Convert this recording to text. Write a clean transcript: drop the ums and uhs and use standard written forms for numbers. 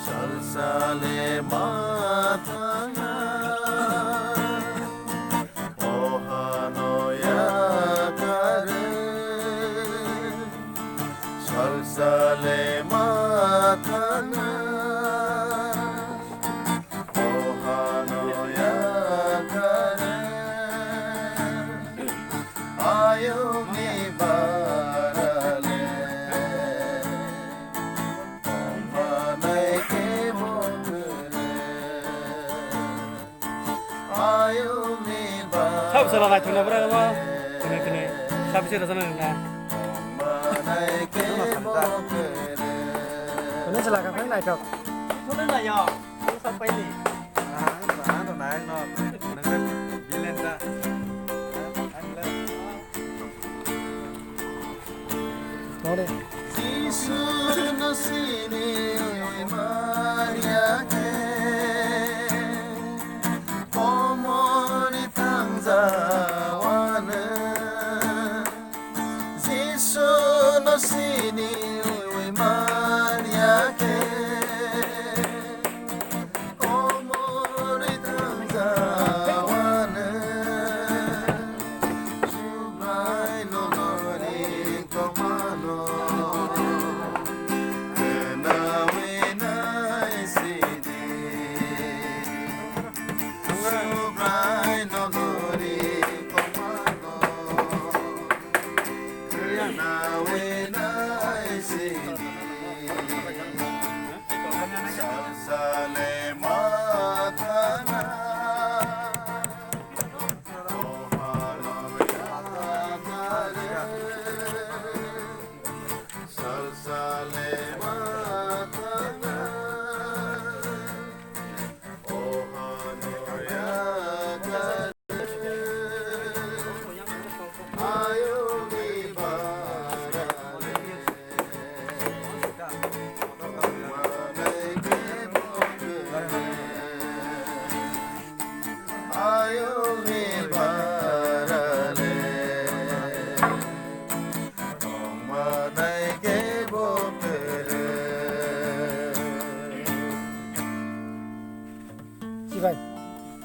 Salsale mathangai ohanoya kare Salsale mathangai ohanoya kare ayo mi barale Salsale lah cuma berapa mah? Kene sabisi rasanya enggak. Ini silakan kan naik dok. Sudah lah ya, sampai ini. Ano naik no, nangkat bilen dah. Mau deh. Yesus nasini Maria ke, komoni tangzawane. Yesus nasini Maria ke, komoni tangzawane. Subay no nori komano. Salsale